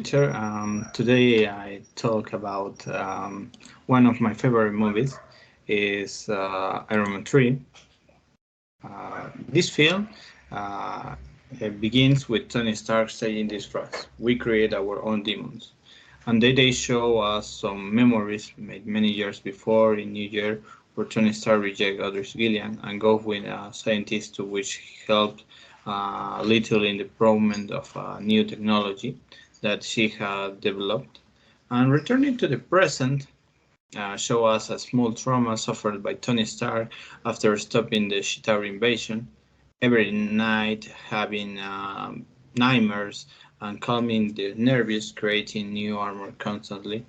Peter. Today I talk about one of my favorite movies is Iron Man 3. This film uh, it begins with Tony Stark saying this phrase, "We create our own demons." And then they show us some memories made many years before in New Year where Tony Stark rejects Aldrich Gillian and goes with a scientist to which he helped little in the improvement of new technology that she had developed. And returning to the present, show us a small trauma suffered by Tony Stark after stopping the Chitauri invasion, every night having nightmares and calming the nerves, creating new armor constantly.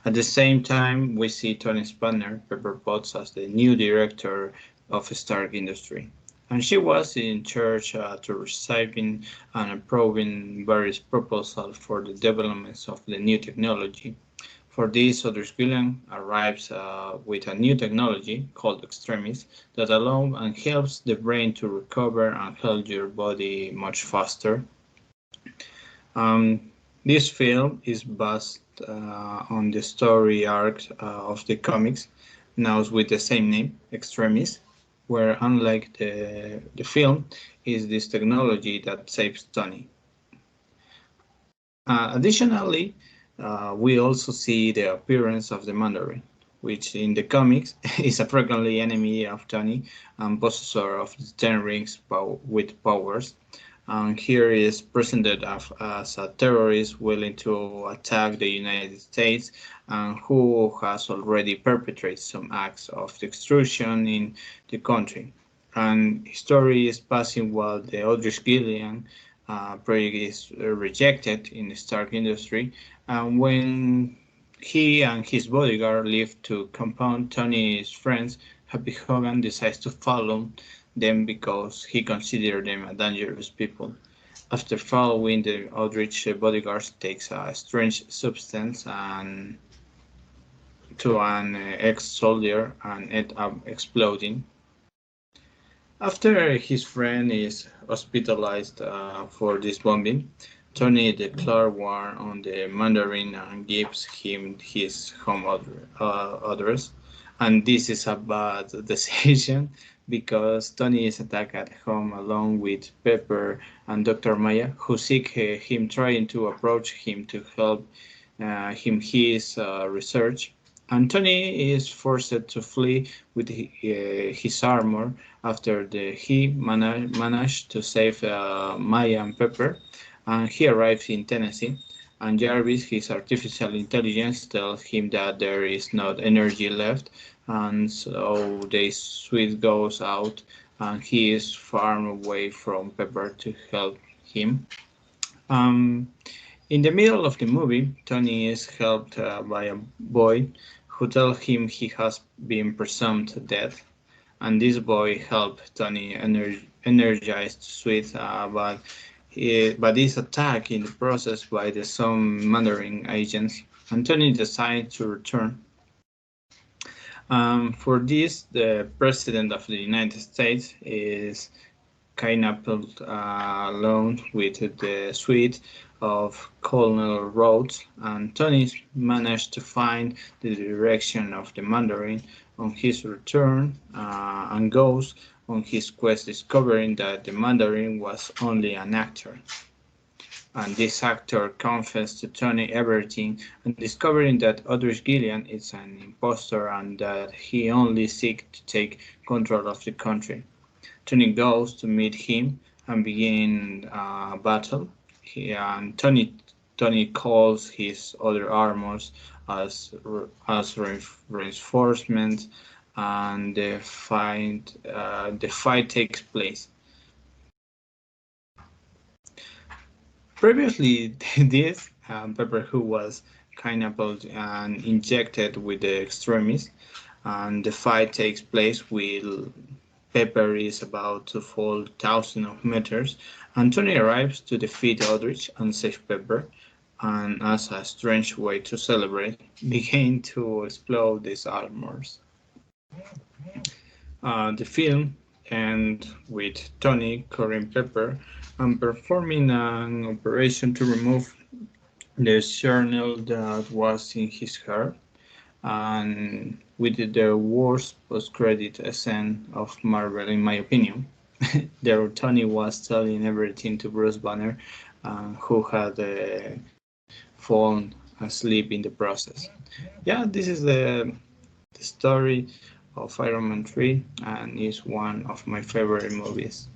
At the same time, we see Tony's partner, Pepper Potts, as the new director of Stark Industry. And she was in charge to receiving and approving various proposals for the developments of the new technology. For this, Odrishgulen arrives with a new technology called Extremis that allows and helps the brain to recover and heal your body much faster. Um, this film is based on the story arc of the comics, now with the same name, Extremis, where unlike the film, is this technology that saves Tony. Additionally, we also see the appearance of the Mandarin, which in the comics is a frequently enemy of Tony and possessor of the Ten Rings with powers. And here is presented as a terrorist willing to attack the United States and who has already perpetrated some acts of destruction in the country. And history is passing while the Aldrich Gillian project is rejected in the Stark Industry, and when he and his bodyguard leave to compound, Tony's friends, Happy Hogan decides to follow them because he considers them a dangerous people. After following the Aldrich bodyguards takes a strange substance and to an ex-soldier and end up exploding. After his friend is hospitalized for this bombing, Tony declares war on the Mandarin and gives him his home address. And this is a bad decision because Tony is attacked at home along with Pepper and Dr. Maya, who seek him trying to approach him to help him his research. Tony is forced to flee with his armor after he managed to save Maya and Pepper, and he arrives in Tennessee. And Jarvis, his artificial intelligence, tells him that there is not energy left, and so the suit goes out, and he is far away from Pepper to help him. Um, in the middle of the movie, Tony is helped by a boy who tells him he has been presumed dead, and this boy helped Tony energize the suit, but is attacked in the process by some Mandarin agents, and Tony decides to return. For this, the President of the United States is kidnapped along with the suite of Colonel Rhodes, and Tony managed to find the direction of the Mandarin on his return and goes on his quest discovering that the Mandarin was only an actor. And this actor confessed to Tony everything and discovering that Aldrich Gillian is an impostor and that he only seeks to take control of the country. Tony goes to meet him and begin a battle. Tony calls his other armors as reinforcements, and the fight takes place. Previously, this Pepper, who was kidnapped and injected with the extremis, and the fight takes place while Pepper is about to fall thousands of meters, and Tony arrives to defeat Aldrich and save Pepper, and as a strange way to celebrate, begin to explode these armors. The film ends with Tony carrying Pepper and performing an operation to remove the journal that was in his heart, and with the worst post-credit scene of Marvel, in my opinion. There, Tony was telling everything to Bruce Banner, who had fallen asleep in the process. Yeah, this is the story of Iron Man 3, and is one of my favorite movies.